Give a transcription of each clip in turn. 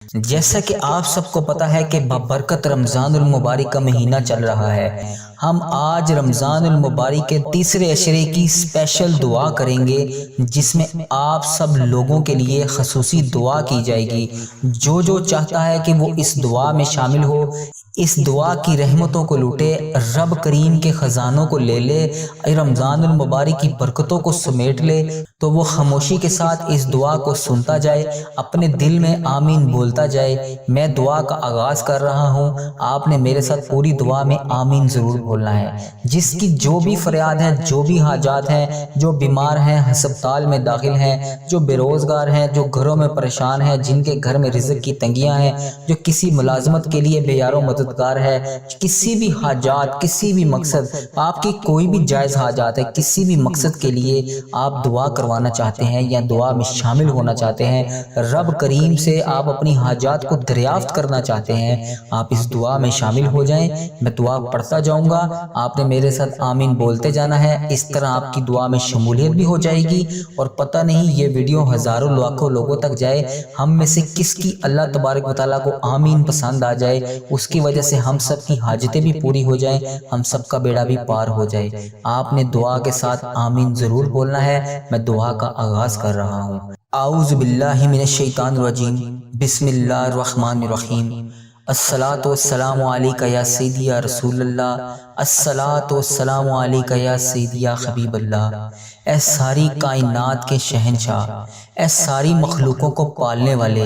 جیسا کہ آپ سب کو پتہ ہے کہ ببرکت رمضان المبارک کا مہینہ چل رہا ہے، ہم آج رمضان المبارک کے تیسرے عشرے کی اسپیشل دعا کریں گے، جس میں آپ سب لوگوں کے لیے خصوصی دعا کی جائے گی۔ جو چاہتا ہے کہ وہ اس دعا میں شامل ہو، اس دعا کی رحمتوں کو لوٹے، رب کریم کے خزانوں کو لے لے، رمضان المبارک کی برکتوں کو سمیٹ لے، تو وہ خاموشی کے ساتھ اس دعا کو سنتا جائے، اپنے دل میں آمین بولتا جائے۔ میں دعا کا آغاز کر رہا ہوں، آپ نے میرے ساتھ پوری دعا میں آمین ضرور بولنا ہے۔ جس کی جو بھی فریاد ہے، جو بھی حاجات ہیں، جو بیمار ہیں، ہسپتال میں داخل ہیں، جو بے روزگار ہیں، جو گھروں میں پریشان ہیں، جن کے گھر میں رزق کی تنگیاں ہیں، جو کسی ملازمت کے لیے بے یار و مددگار ہے، کسی بھی حاجات، کسی بھی مقصد، آپ کی کوئی بھی جائز حاجات ہے، کسی بھی مقصد کے لیے آپ دعا کروانا چاہتے ہیں یا دعا میں شامل ہونا چاہتے ہیں، رب کریم سے آپ اپنی حاجات کو دریافت کرنا چاہتے ہیں، آپ اس دعا میں شامل ہو جائیں۔ میں دعا پڑھتا جاؤں گا، آپ نے میرے ساتھ آمین بولتے جانا ہے۔ اس طرح آپ کی دعا میں شمولیت بھی ہو جائے گی، اور پتہ نہیں یہ ویڈیو ہزاروں لاکھوں لوگوں تک جائے، ہم میں سے کس کی اللہ تبارک و تعالیٰ کو آمین پسند آ جائے، اس کی وجہ سے ہم سب کی حاجتیں بھی پوری ہو جائیں، ہم سب کا بیڑا بھی پار ہو جائے۔ آپ نے دعا کے ساتھ آمین ضرور بولنا ہے۔ میں دعا کا آغاز کر رہا ہوں۔ اعوذ باللہ من الشیطان الرجیم، بسم اللہ الرحمن الرحیم۔ الصلاۃ والسلام علیک یا سیدی یا رسول اللہ، الصلاۃ والسلام علیک یا سیدی یا حبیب اللہ۔ اے ساری کائنات کے شہنشاہ، اے ساری مخلوقوں کو پالنے والے،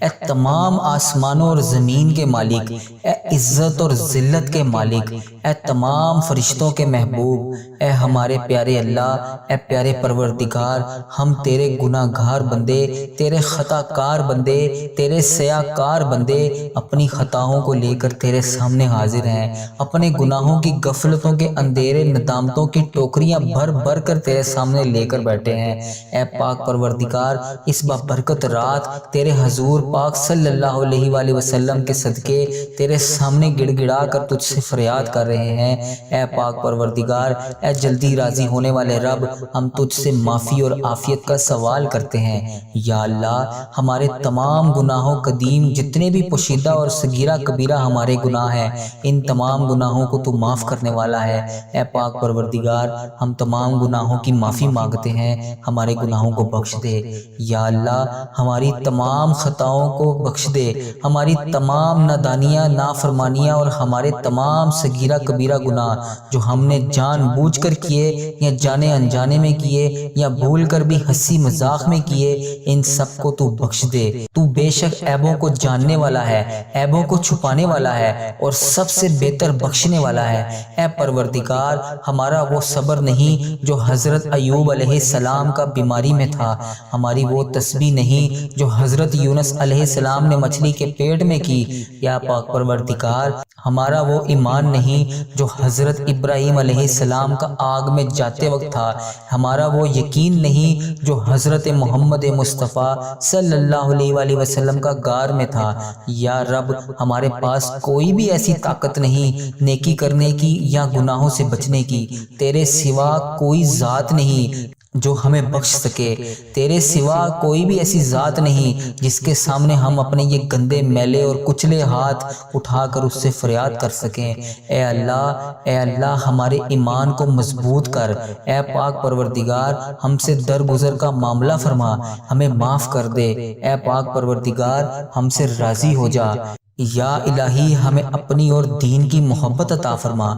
اے تمام آسمانوں اور زمین کے مالک، اے عزت اور ذلت کے مالک، اے تمام فرشتوں کے محبوب، اے ہمارے پیارے اللہ، اے پیارے پروردگار، ہم تیرے گناہ گار بندے، تیرے خطا کار بندے، تیرے سیاہ کار بندے اپنی خطاؤں کو لے کر تیرے سامنے حاضر ہیں، اپنے گناہوں کی غفلتوں کے اندھیرے ندامتوں کی ٹوکریاں بھر بھر کر تیرے سامنے لے کر بیٹھے ہیں۔ اے پاک پروردگار، اس بابرکت رات تیرے حضور پاک صلی اللہ علیہ وآلہ وسلم کے صدقے تیرے سامنے گڑ گڑا کر تجھ سے فریاد کر رہے ہیں۔ اے پاک پروردگار، اے جلدی راضی ہونے والے رب، ہم تجھ سے معافی اور عافیت کا سوال کرتے ہیں۔ یا اللہ، ہمارے تمام گناہوں قدیم، جتنے بھی پوشیدہ اور صغیرہ کبیرہ ہمارے گناہ ہیں، ان تمام گناہوں کو تو معاف کرنے والا ہے۔ اے پاک پروردگار، ہم تمام گناہوں کی معافی مانگتے ہیں، ہمارے گناہوں کو بخش دے۔ یا اللہ، ہماری تمام خطاؤں کو بخش دے، ہماری تمام نادانیاں، نافرمانیاں اور ہمارے تمام صغیرہ کبیرہ گناہ جو ہم نے جان بوجھ کر کیے یا جانے انجانے میں کیے یا بھول کر بھی ہنسی مذاق میں کیے، ان سب کو تو بخش دے۔ تو بے شک عیبوں کو جاننے والا ہے، عیبوں کو چھپانے والا ہے، اور سب سے بہتر بخشنے والا ہے۔ اے پروردگار، ہمارا وہ صبر نہیں جو حضرت ایوب علیہ السلام کا بیماری میں تھا، ہماری وہ تسبیح نہیں جو حضرت یونس علیہ السلام نے مچھلی کے پیٹ میں کی۔ یا پاک پروردگار، ہمارا وہ ایمان نہیں جو حضرت ابراہیم علیہ السلام کا آگ میں جاتے وقت تھا، ہمارا وہ یقین نہیں جو حضرت محمد مصطفیٰ صلی اللہ علیہ وآلہ وسلم کا غار میں تھا۔ یا رب، ہمارے پاس کوئی بھی ایسی طاقت نہیں نیکی کرنے کی یا گناہوں سے بچنے کی، تیرے سوا کوئی ذات نہیں جو ہمیں بخش سکے، تیرے سوا کوئی بھی ایسی ذات نہیں جس کے سامنے ہم اپنے یہ گندے میلے اور کچلے ہاتھ اٹھا کر اس سے فریاد کر سکیں۔ اے اللہ، ہمارے ایمان کو مضبوط کر۔ اے پاک پروردگار، ہم سے درگزر کا معاملہ فرما، ہمیں معاف کر دے۔ اے پاک پروردگار، ہم سے راضی ہو جا۔ یا الہی، ہمیں اپنی اور دین کی محبت عطا فرما۔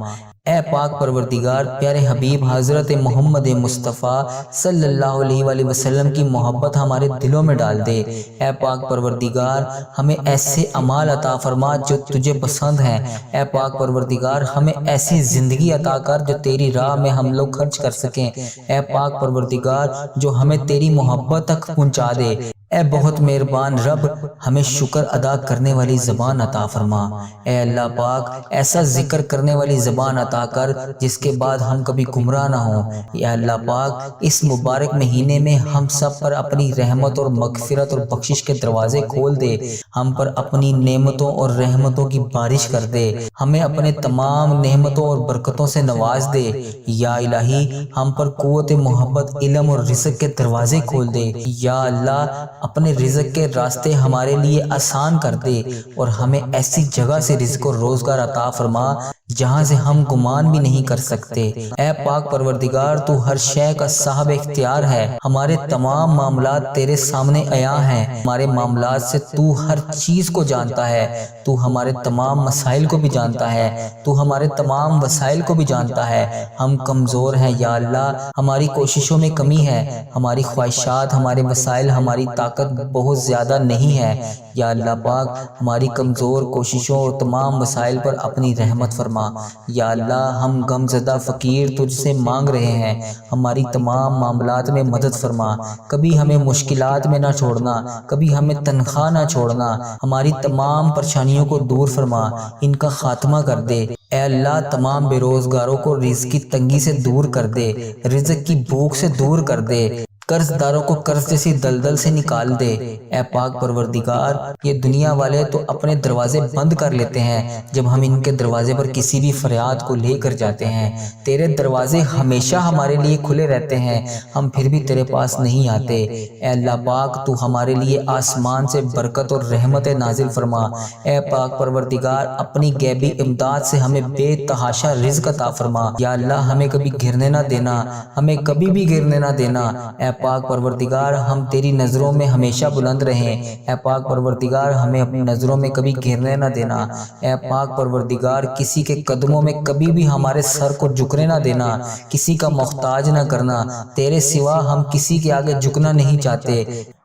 اے پاک پروردگار، پیارے حبیب حضرت محمد مصطفیٰ صلی اللہ علیہ وآلہ وسلم کی محبت ہمارے دلوں میں ڈال دے۔ اے پاک پروردگار، ہمیں ایسے اعمال عطا فرما جو تجھے پسند ہیں۔ اے پاک پروردگار، ہمیں ایسی زندگی عطا کر جو تیری راہ میں ہم لوگ خرچ کر سکیں۔ اے پاک پروردگار، جو ہمیں تیری محبت تک پہنچا دے۔ اے بہت مہربان رب، ہمیں شکر ادا کرنے والی زبان عطا فرما۔ اے اللہ پاک، ایسا ذکر کرنے والی زبان عطا کر جس کے بعد ہم کبھی گمراہ نہ ہوں۔ یا اللہ پاک، اس مبارک مہینے میں ہم سب پر اپنی رحمت اور مغفرت اور بخشش کے دروازے کھول دے، ہم پر اپنی نعمتوں اور رحمتوں کی بارش کر دے، ہمیں اپنے تمام نعمتوں اور برکتوں سے نواز دے۔ یا الہی، ہم پر قوت محبت، علم اور رزق کے دروازے کھول دے۔ یا اللہ، اپنے رزق کے راستے ہمارے لیے آسان کر دے اور ہمیں ایسی جگہ سے رزق و روزگار عطا فرما جہاں سے ہم گمان بھی نہیں کر سکتے۔ اے پاک پروردگار، تو ہر شے کا صاحب اختیار ہے، ہمارے تمام معاملات تیرے سامنے عیاں ہیں، ہمارے معاملات سے تو ہر چیز کو جانتا ہے، تو ہمارے تمام مسائل کو بھی جانتا ہے، تو ہمارے تمام وسائل کو بھی جانتا ہے۔ ہم کمزور ہیں یا اللہ، ہماری کوششوں میں کمی ہے، ہماری خواہشات، ہمارے وسائل، ہماری طاقت بہت زیادہ نہیں ہے۔ یا اللہ پاک، ہماری کمزور کوششوں اور تمام وسائل پر اپنی رحمت فرما۔ یا اللہ، ہم غم زدہ فقیر تجھ سے مانگ رہے ہیں، ہماری تمام معاملات میں مدد فرما، کبھی ہمیں مشکلات میں نہ چھوڑنا، کبھی ہمیں تنخواہ نہ چھوڑنا، ہماری تمام پریشانیوں کو دور فرما، ان کا خاتمہ کر دے۔ اے اللہ، تمام بے روزگاروں کو رزق کی تنگی سے دور کر دے، رزق کی بھوک سے دور کر دے، قرض داروں کو قرض جیسی دلدل سے نکال دے۔ اے پاک پروردگار، یہ دنیا والے تو اپنے دروازے بند کر لیتے ہیں جب ہم ان کے دروازے پر کسی بھی فریاد کو لے کر جاتے ہیں۔ تیرے دروازے ہمیشہ ہمارے لیے کھلے رہتے ہیں، ہم پھر بھی تیرے پاس نہیں آتے۔ اے اللہ پاک، تو ہمارے لیے آسمان سے برکت اور رحمت نازل فرما۔ اے پاک پروردگار، اپنی غیبی امداد سے ہمیں بے تحاشا رزق عطا فرما۔ یا اللہ، ہمیں کبھی گرنے نہ دینا، ہمیں کبھی بھی گرنے نہ دینا۔ اے پاک پروردگار، ہم تیری نظروں میں ہمیشہ بلند رہیں۔ اے پاک پروردگار، ہمیں اپنی نظروں میں کبھی گرنے نہ دینا۔ اے پاک پروردگار، کسی کے قدموں میں کبھی بھی ہمارے سر کو جھکنے نہ دینا، کسی کا محتاج نہ کرنا، تیرے سوا ہم کسی کے آگے جھکنا نہیں چاہتے۔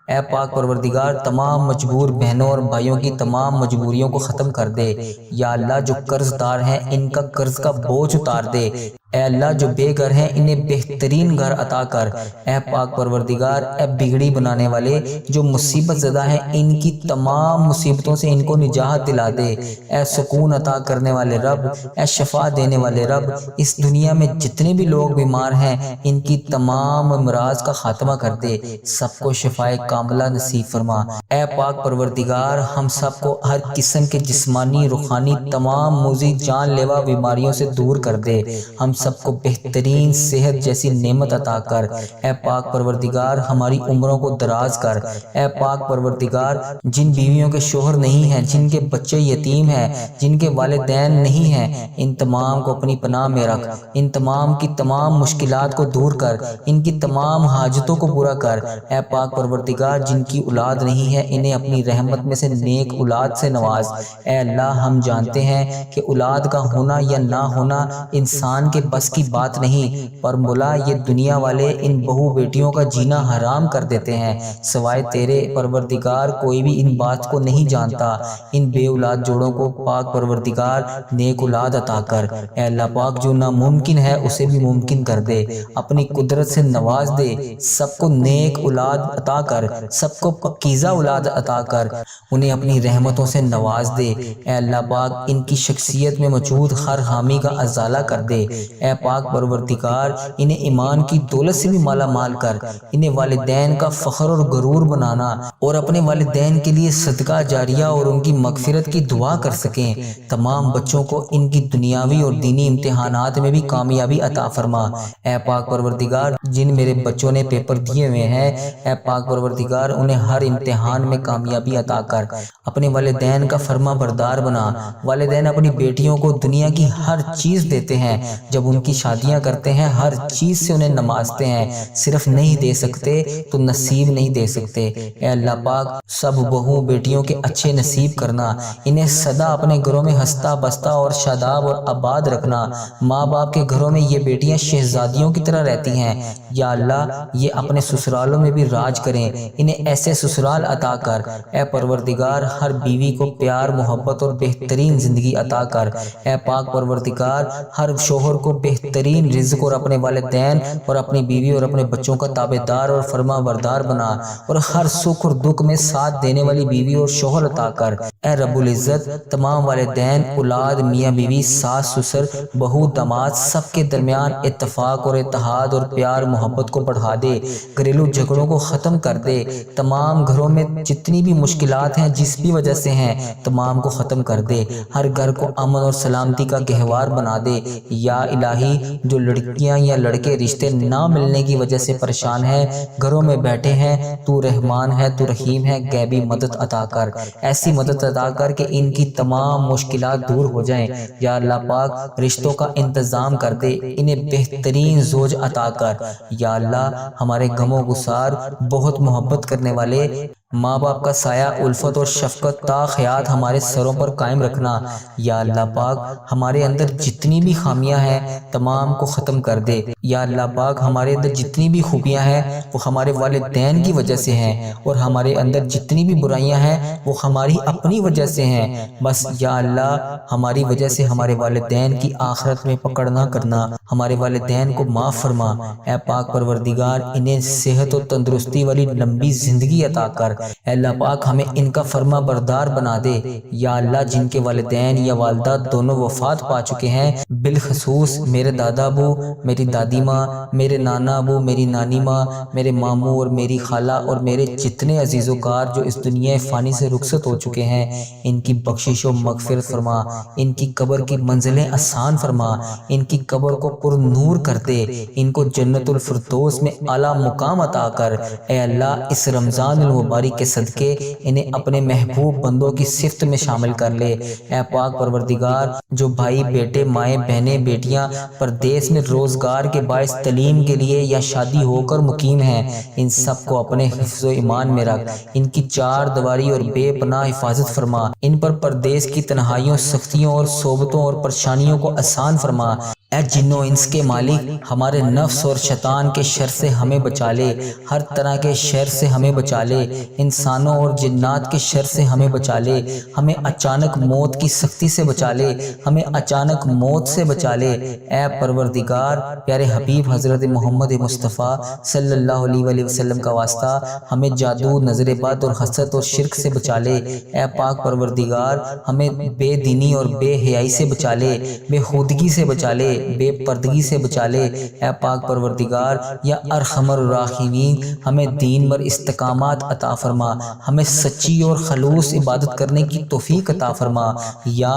اے پاک پروردگار، تمام مجبور بہنوں اور بھائیوں کی تمام مجبوریوں کو ختم کر دے۔ یا اللہ، جو قرض دار ہیں ان کا قرض کا بوجھ اتار دے۔ اے اللہ، جو بے گھر ہیں انہیں بہترین گھر عطا کر۔ اے پاک پروردگار، اے بگڑی بنانے والے، جو مصیبت زدہ ہیں ان کی تمام مصیبتوں سے ان کو نجات دلا دے۔ اے سکون عطا کرنے والے رب، اے شفا دینے والے رب، اس دنیا میں جتنے بھی لوگ بیمار ہیں ان کی تمام امراض کا خاتمہ کر دے، سب کو شفائے کاملہ نصیب فرما۔ اے پاک پروردگار، ہم سب کو ہر قسم کے جسمانی، روحانی، تمام مضر جان لیوا بیماریوں سے دور کر دے، ہم سب کو بہترین صحت جیسی نعمت عطا کر۔ اے پاک پروردگار، ہماری عمروں کو دراز کر۔ اے پاک پروردگار، جن بیویوں کے شوہر نہیں ہیں، جن کے بچے یتیم ہیں، جن کے والدین نہیں ہیں، ان تمام کو اپنی پناہ میں رکھ، ان تمام کی تمام مشکلات کو دور کر، ان کی تمام حاجتوں کو پورا کر۔ اے پاک پروردگار، جن کی اولاد نہیں ہے انہیں اپنی رحمت میں سے نیک اولاد سے نواز۔ اے اللہ، ہم جانتے ہیں کہ اولاد کا ہونا یا نہ ہونا انسان کے بس کی بات نہیں، پر مولا یہ دنیا والے ان بہو بیٹیوں کا جینا حرام کر دیتے ہیں، سوائے تیرے پروردگار کوئی بھی ان بات کو نہیں جانتا۔ ان بے اولاد جوڑوں کو پاک پروردگار نیک اولاد عطا کر۔ اے اللہ پاک، جو ناممکن ہے اسے بھی ممکن کر دے، اپنی قدرت سے نواز دے، سب کو نیک اولاد عطا کر، سب کو پاکیزہ اولاد عطا کر، انہیں اپنی رحمتوں سے نواز دے۔ اے اللہ پاک، ان کی شخصیت میں موجود ہر خامی کا ازالہ کر دے۔ اے پاک پروردگار، انہیں ایمان کی دولت سے بھی مالا مال کر، انہیں والدین کا فخر اور غرور بنانا اور اپنے والدین کے لیے صدقہ جاریہ اور ان کی مغفرت کی دعا کر سکیں۔ تمام بچوں کو ان کی دنیاوی اور دینی امتحانات میں بھی کامیابی عطا فرما۔ اے پاک پروردگار، جن میرے بچوں نے پیپر دیے ہوئے ہیں، اے پاک پروردگار انہیں ہر امتحان میں کامیابی عطا کر، اپنے والدین کا فرما بردار بنا۔ والدین اپنی بیٹیوں کو دنیا کی ہر چیز دیتے ہیں، جب ان کی شادیاں کرتے ہیں ہر چیز سے انہیں نوازتے ہیں، صرف نہیں دے سکتے تو نصیب نہیں دے سکتے۔ اے اللہ پاک، سب بہو بیٹیوں کے اچھے نصیب کرنا، انہیں سدا اپنے گھروں میں ہنستا بستا اور شاداب اور آباد رکھنا۔ ماں باپ کے گھروں میں یہ بیٹیاں شہزادیوں کی طرح رہتی ہیں۔ یا اللہ، یہ اپنے سسرالوں میں بھی راج کریں، انہیں ایسے سسرال عطا کر۔ اے پروردگار، ہر بیوی کو پیار، محبت اور بہترین زندگی عطا کر۔ اے پاک پروردگار، ہر شوہر کو بہترین رزق اور اپنے والدین اور اپنی بیوی اور اپنے بچوں کا تابعدار اور فرما بردار بنا، اور ہر سکھ اور دکھ میں ساتھ دینے والی بیوی اور شوہر عطا کر۔ اے رب العزت تمام والدین، اولاد، میاں بیوی، ساس سسر، بہو، داماد، سب کے درمیان اتفاق اور اتحاد اور پیار محبت کو بڑھا دے، گھریلو جھگڑوں کو ختم کر دے، تمام گھروں میں جتنی بھی مشکلات ہیں جس بھی وجہ سے ہیں تمام کو ختم کر دے، ہر گھر کو امن اور سلامتی کا گہوار بنا دے۔ یا الہی جو لڑکیاں یا لڑکے رشتے نہ ملنے کی وجہ سے پریشان ہیں، گھروں میں بیٹھے ہیں، تو رحمان ہے، تو رحیم ہے، غیبی مدد عطا کر، ایسی مدد عطا کر کہ ان کی تمام مشکلات دور ہو جائیں۔ یا اللہ پاک رشتوں کا انتظام کر دے، انہیں بہترین زوج عطا کر۔ یا اللہ ہمارے غم و گسار بہت محبت کرنے والے ماں باپ کا سایہ الفت اور شفقت تا حیات ہمارے سروں پر قائم رکھنا۔ یا اللہ پاک ہمارے اندر جتنی بھی خامیاں ہیں تمام کو ختم کر دے۔ یا اللہ پاک ہمارے اندر جتنی بھی خوبیاں ہیں وہ ہمارے والدین کی وجہ سے ہیں، اور ہمارے اندر جتنی بھی برائیاں ہیں وہ ہماری اپنی وجہ سے ہیں۔ بس یا اللہ ہماری وجہ سے ہمارے والدین کی آخرت میں پکڑ نہ کرنا، ہمارے والدین کو معاف فرما۔ اے پاک پروردگار انہیں صحت و تندرستی والی لمبی زندگی عطا کر۔ اے اللہ پاک ہمیں ان کا فرما بردار بنا دے۔ یا اللہ جن کے والدین یا والدہ دونوں وفات پا چکے ہیں، بالخصوص میرے دادا ابو، میری دادی ماں، میرے نانا ابو، میری نانی ماں، میرے ماموں اور میری خالہ اور میرے جتنے عزیز و کار جو اس دنیا فانی سے رخصت ہو چکے ہیں، ان کی بخشش و مغفرت فرما، ان کی قبر کی منزلیں آسان فرما، ان کی قبر کو پر نور کر دے، ان کو جنت الفردوس میں اعلیٰ مقام عطا کر۔ اے اللہ اس رمضان المبارک کے صدقے انہیں اپنے محبوب بندوں کی صفت میں شامل کر لے۔ اے پاک پروردگار جو بھائی، بیٹے، مائیں، بہنیں، بیٹیاں پردیس میں روزگار کے باعث تعلیم کے لیے یا شادی ہو کر مقیم ہیں، ان سب کو اپنے حفظ و ایمان میں رکھ، ان کی چار دیواری اور بے پناہ حفاظت فرما، ان پر پردیس کی تنہائیوں، سختیوں اور صعوبتوں اور پریشانیوں کو آسان فرما۔ اے جن و انس کے مالک ہمارے نفس اور شیطان کے شر سے ہمیں بچا لے، ہر طرح کے شر سے ہمیں بچا لے، انسانوں اور جنات کے شر سے ہمیں بچا لے، ہمیں اچانک موت کی سختی سے بچا لے، ہمیں اچانک موت سے بچا لے۔ اے پروردگار پیارے حبیب حضرت محمد مصطفیٰ صلی اللہ علیہ وآلہ وسلم کا واسطہ ہمیں جادو، نظر بد اور حسد اور شرک سے بچا لے۔ اے پاک پروردگار ہمیں بے دینی اور بے حیائی سے بچا لے، بے خودگی سے بچا لے، بے پردگی سے بچا لے۔ اے پاک پروردگار یا ارحم الراحمین ہمیں دین پر استقامت عطا فرما، ہمیں سچی اور خلوص عبادت کرنے کی توفیق عطا فرما۔ یا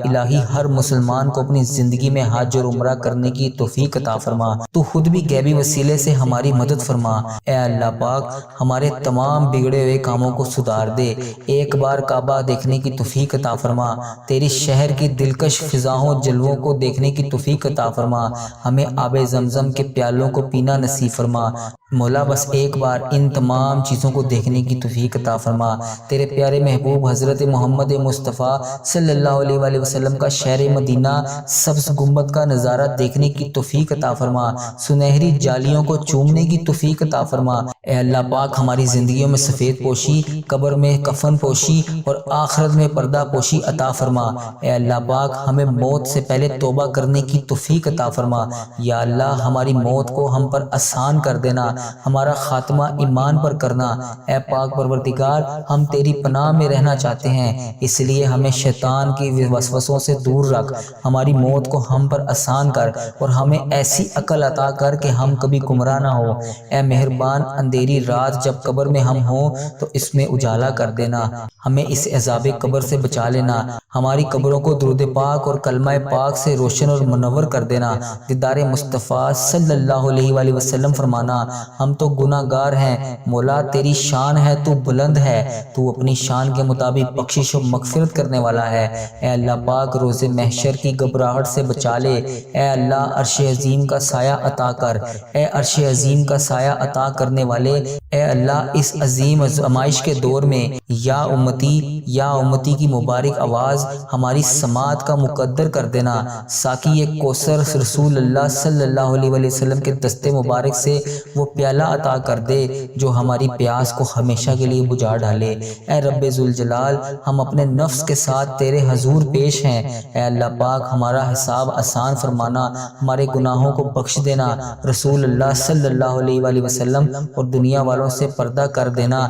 الہی ہر مسلمان کو اپنی زندگی میں حج اور عمرہ کرنے کی توفیق عطا فرما، تو خود بھی غیبی وسیلے سے ہماری مدد فرما۔ اے اللہ پاک ہمارے تمام بگڑے ہوئے کاموں کو سدھار دے، ایک بار کعبہ دیکھنے کی توفیق عطا فرما، تیری شہر کی دلکش فضاؤں جلووں کو دیکھنے کی توفیق عطا فرما، ہمیں آب زمزم کے پیالوں کو پینا نصیب فرما۔ مولا بس ایک بار ان تمام چیزوں کو دیکھنے کی توفیق عطا فرما، تیرے پیارے محبوب حضرت محمد مصطفیٰ صلی اللہ علیہ وآلہ وسلم کا شہر مدینہ سبز گنبد کا نظارہ دیکھنے کی توفیق عطا فرما، سنہری جالیوں کو چومنے کی توفیق عطا فرما۔ اے اللہ پاک ہماری زندگیوں میں سفید پوشی، قبر میں کفن پوشی اور آخرت میں پردہ پوشی عطا فرما۔ اے اللہ پاک ہمیں موت سے پہلے توبہ کرنے کی توفیق عطا فرما۔ یا اللہ ہماری موت کو ہم پر آسان کر دینا، ہمارا خاتمہ ایمان پر کرنا۔ اے پاک پروردگار ہم تیری پناہ میں رہنا چاہتے ہیں، اس لیے ہمیں شیطان کی وسوسوں سے دور رکھ، ہماری موت کو ہم پر آسان کر اور ہمیں ایسی عقل عطا کر کہ ہم کبھی گمراہ نہ ہو۔ اے مہربان اندھیری رات جب قبر میں ہم ہوں تو اس میں اجالا کر دینا، ہمیں اس عذاب قبر سے بچا لینا، ہماری قبروں کو درود پاک اور کلمہ پاک سے روشن اور منور کر دینا۔ دیدار مصطفیٰ صلی اللہ علیہ وآلہ وسلم فرمانا، ہم تو گناہ گار ہیں، مولا تیری شان ہے تو بلند ہے، تو اپنی شان کے مطابق بخشش و مغفرت کرنے والا ہے۔ اے اللہ پاک روز محشر کی گھبراہٹ سے بچا لے، اے اللہ عرش عظیم کا سایہ عطا کر، اے عرش عظیم کا سایہ عطا کرنے والے، اے اللہ اس عظیم آزمائش کے دور میں یا امتی کی مبارک آواز ہماری سماعت کا مقدر کر دینا۔ ساقی کوثر رسول اللہ صلی اللہ علیہ وآلہ وسلم کے دستے مبارک سے وہ پیالہ عطا کر دے جو ہماری پیاس کو ہمیشہ کے لیے بجھا ڈالے۔ اے رب ذوالجلال ہم اپنے نفس کے ساتھ تیرے حضور پیش ہیں، اے اللہ پاک ہمارا حساب آسان فرمانا، ہمارے گناہوں کو بخش دینا، رسول اللہ صلی اللہ علیہ وآلہ وسلم اور دنیا والوں سے پردہ کر دینا۔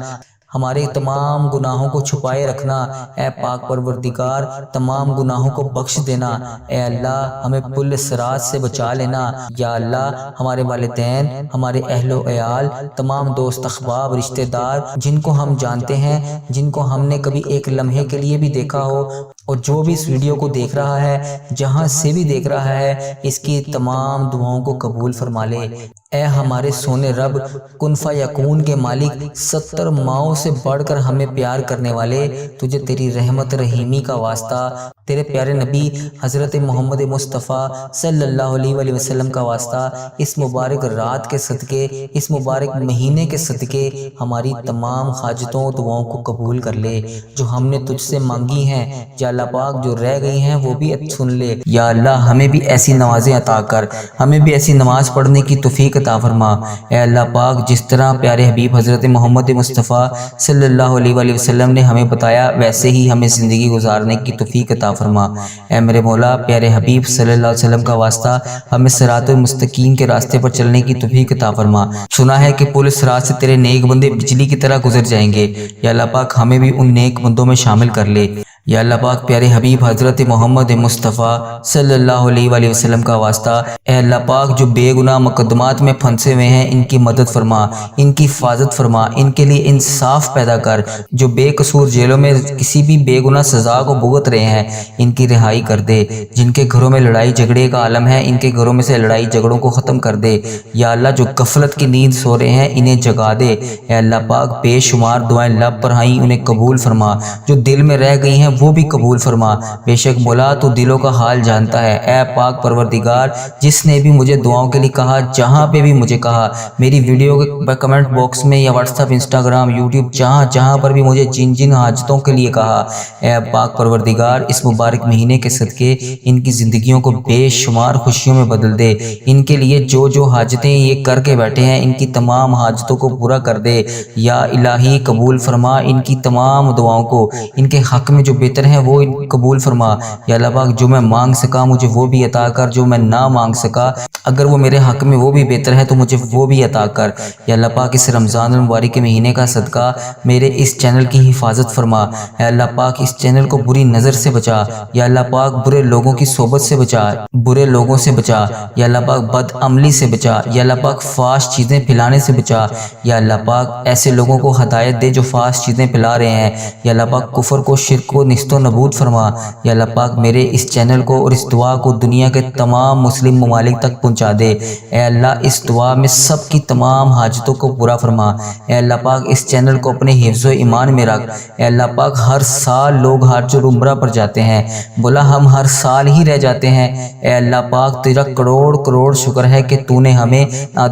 ہمارے تمام گناہوں کو چھپائے رکھنا، اے پاک پروردگار تمام گناہوں کو بخش دینا، اے اللہ ہمیں پل صراط سے بچا لینا، یا اللہ ہمارے والدین، ہمارے اہل و عیال، تمام دوست احباب رشتہ دار جن کو ہم جانتے ہیں، جن کو ہم نے کبھی ایک لمحے کے لیے بھی دیکھا ہو، اور جو بھی اس ویڈیو کو دیکھ رہا ہے، جہاں سے بھی دیکھ رہا ہے، اس کی تمام دعاؤں کو قبول فرما لے۔ اے ہمارے سونے رب، کن فیکون کے مالک، 70 ماؤں سے بڑھ کر ہمیں پیار کرنے والے، تجھے تیری رحمت رحیمی کا واسطہ، تیرے پیارے نبی حضرت محمد مصطفیٰ صلی اللہ علیہ وآلہ وسلم کا واسطہ، اس مبارک رات کے صدقے، اس مبارک مہینے کے صدقے ہماری تمام حاجتوں دعاؤں کو قبول کر لے، جو ہم نے تجھ سے مانگی ہیں یا اللہ پاک جو رہ گئی ہیں وہ بھی سن لے۔ یا اللہ ہمیں بھی ایسی نمازیں عطا کر، ہمیں بھی ایسی نماز پڑھنے کی توفیق عطا فرما۔ اے اللہ پاک جس طرح پیارے حبیب حضرت محمد مصطفیٰ صلی اللہ علیہ وآلہ وسلم نے ہمیں بتایا، ویسے ہی ہمیں زندگی گزارنے کی توفیق عطا فرما۔ اے میرے مولا، پیارے حبیب صلی اللہ علیہ وسلم کا واسطہ، ہمیں صراط المستقیم کے راستے پر چلنے کی توفیق عطا فرما۔ سنا ہے کہ پل صراط سے تیرے نیک بندے بجلی کی طرح گزر جائیں گے، یا اللہ پاک ہمیں بھی ان نیک بندوں میں شامل کر لے۔ یا اللہ پاک پیارے حبیب حضرت محمد مصطفیٰ صلی اللہ علیہ وآلہ وسلم کا واسطہ، اے اللہ پاک جو بے گناہ مقدمات میں پھنسے ہوئے ہیں ان کی مدد فرما، ان کی حفاظت فرما، ان کے لیے انصاف پیدا کر، جو بے قصور جیلوں میں کسی بھی بے گناہ سزا کو بھگت رہے ہیں ان کی رہائی کر دے، جن کے گھروں میں لڑائی جھگڑے کا عالم ہے ان کے گھروں میں سے لڑائی جھگڑوں کو ختم کر دے، یا اللہ جو غفلت کی نیند سو رہے ہیں انہیں جگا دے، اے اللہ پاک بے شمار دعائیں لب پر آئیں انہیں قبول فرما، جو دل میں رہ گئی ہیں وہ بھی قبول فرما، بے شک مولا تو دلوں کا حال جانتا ہے۔ اے پاک پروردگار جس نے بھی مجھے دعاؤں کے لیے کہا، جہاں پہ بھی مجھے کہا، میری ویڈیو کے کمنٹ باکس میں یا واٹس ایپ، انسٹاگرام، یوٹیوب، جہاں پر بھی مجھے جن جن حاجتوں کے لیے کہا، اے پاک پروردگار اس مبارک مہینے کے صدقے ان کی زندگیوں کو بے شمار خوشیوں میں بدل دے، ان کے لیے جو حاجتیں یہ کر کے بیٹھے ہیں ان کی تمام حاجتوں کو پورا کر دے، یا الہی قبول فرما ان کی تمام دعاؤں کو، ان کے حق میں جو بہتر ہیں وہ قبول فرما، یا اللہ پاک جو میں مانگ سکا مجھے وہ بھی عطا کر، جو میں نہ مانگ سکا اگر وہ میرے حق میں وہ بھی بہتر ہے تو مجھے وہ بھی عطا کر، یا اللہ پاک اس رمضان المبارک کے مہینے کا صدقہ میرے اس چینل کی حفاظت فرما، اے اللہ پاک اس چینل کو بری نظر سے بچا، یا اللہ پاک برے لوگوں کی صحبت سے بچا، برے لوگوں سے بچا، یا اللہ پاک بد عملی سے بچا، یا اللہ پاک فحش چیزیں پھیلانے سے بچا، یا اللہ پاک ایسے لوگوں کو ہدایت دے جو فحش چیزیں پھیلا رہے ہیں، یا اللہ پاک کفر کو، شرک کو نیست و نابود فرما، یا اللہ پاک میرے اس چینل کو اور اس دعا کو دنیا کے تمام مسلم ممالک تک پہنچا دے، اے اللہ اس دعا میں سب کی تمام حاجتوں کو پورا فرما، اے اللہ پاک اس چینل کو اپنے حفظ و ایمان میں رکھ، اے اللہ پاک ہر سال لوگ حج اور عمرہ پر جاتے ہیں، بولا ہم ہر سال ہی رہ جاتے ہیں، اے اللہ پاک تیرا کروڑ کروڑ شکر ہے کہ تو نے ہمیں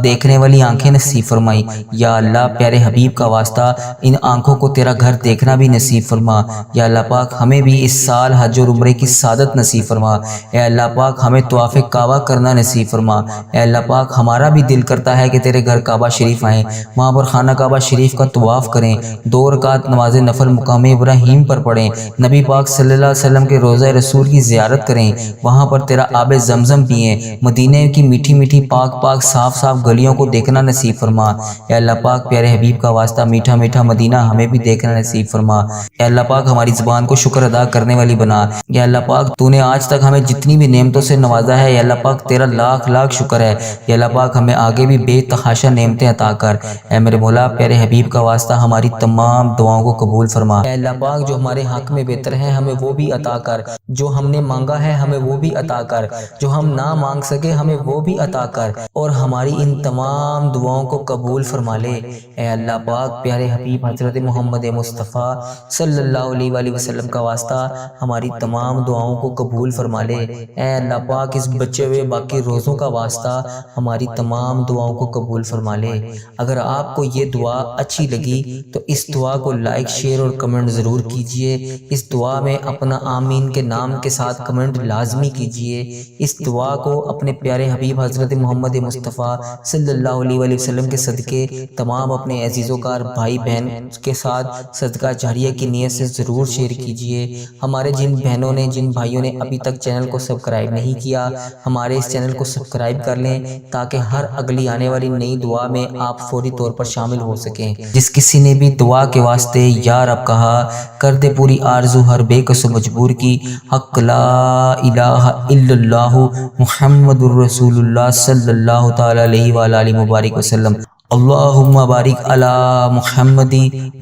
دیکھنے والی آنکھیں نصیب فرمائی، یا اللہ پیارے حبیب کا واسطہ ان آنکھوں کو تیرا گھر دیکھنا بھی نصیب فرما، یا اللہ پاک ہمیں بھی اس سال حج اور عمرے کی سعادت نصیب فرما، اے اللہ پاک ہمیں طواف کعبہ کرنا نصیب فرما، اے اللہ پاک ہمارا بھی دل کرتا ہے کہ تیرے گھر کعبہ شریف آئیں، وہاں پر خانہ کعبہ شریف کا طواف کریں، 2 رکعت نماز نفل مقام ابراہیم پر پڑھیں، نبی پاک صلی اللہ علیہ وسلم کے روضہ رسول کی زیارت کریں، وہاں پر تیرا آب زمزم پئیں، مدینے کی میٹھی میٹھی پاک صاف صاف گلیوں کو دیکھنا نصیب فرما، اے اللہ پاک پیارے حبیب کا واسطہ میٹھا میٹھا مدینہ ہمیں بھی دیکھنا نصیب فرما، اے اللہ پاک ہماری زبان کو شکر ادا کرنے والی بنا، یا اللہ پاک تو نے آج تک ہمیں جتنی بھی نعمتوں سے نوازا ہے، یا اللہ پاک تیرا لاکھ لاکھ شکر ہے، یا اللہ پاک ہمیں آگے بھی بے تحاشا نعمتیں عطا کر، اے میرے مولا پیارے حبیب کا واسطہ ہماری تمام دعاؤں کو قبول فرما، اے اللہ پاک جو ہمارے حق میں بہتر ہیں ہمیں وہ بھی عطا کر، جو ہم نے مانگا ہے ہمیں وہ بھی عطا کر، جو ہم نہ مانگ سکے ہمیں وہ بھی عطا کر، اور ہماری ان تمام دعاؤں کو قبول فرما لے، اے اللہ پاک پیارے حبیب حضرت محمد مصطفیٰ صلی اللہ علیہ وآلہ وسلم کا واسطہ ہماری تمام دعاؤں کو قبول فرما لے، اے اللہ پاک اس بچے ہوئے باقی روزوں کا واسطہ ہماری تمام دعاؤں کو قبول فرما لے۔ اگر آپ کو یہ دعا اچھی لگی تو اس دعا کو لائک، شیئر اور کمنٹ ضرور کیجئے، اس دعا میں اپنا آمین کے نام کے ساتھ کمنٹ لازمی کیجئے، اس دعا کو اپنے پیارے حبیب حضرت محمد مصطفیٰ صلی اللہ علیہ وآلہ وسلم کے صدقے تمام اپنے عزیز و کار بھائی بہن کے ساتھ صدقہ جاریہ کی نیت سے ضرور شیئر کیجئے۔ کیجئے۔ ہمارے جن بہنوں نے جن بھائیوں نے ابھی تک چینل کو سبسکرائب نہیں کیا، ہمارے اس چینل کو سبسکرائب کر لیں تاکہ ہر اگلی آنے والی نئی دعا میں آپ فوری طور پر شامل ہو سکیں۔ جس کسی نے بھی دعا کے واسطے یا رب کہا، کر دے پوری آرزو ہر بے کس و مجبور کی۔ حق لا الہ الا اللہ محمد الرسول اللہ صلی اللہ تعالی علیہ وآلہ مبارک وسلم۔ اللہم بارک علی محمد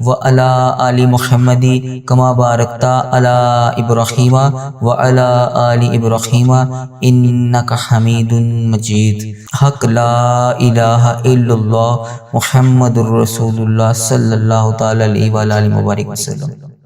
وعلی آل محمد کما بارکتا علی ابراہیم وعلی آل ابراہیم انک حمید مجید۔ حق لا الہ الا اللہ محمد الرسول اللہ صلی اللہ تعالی علیہ وآلہ مبارک وسلم۔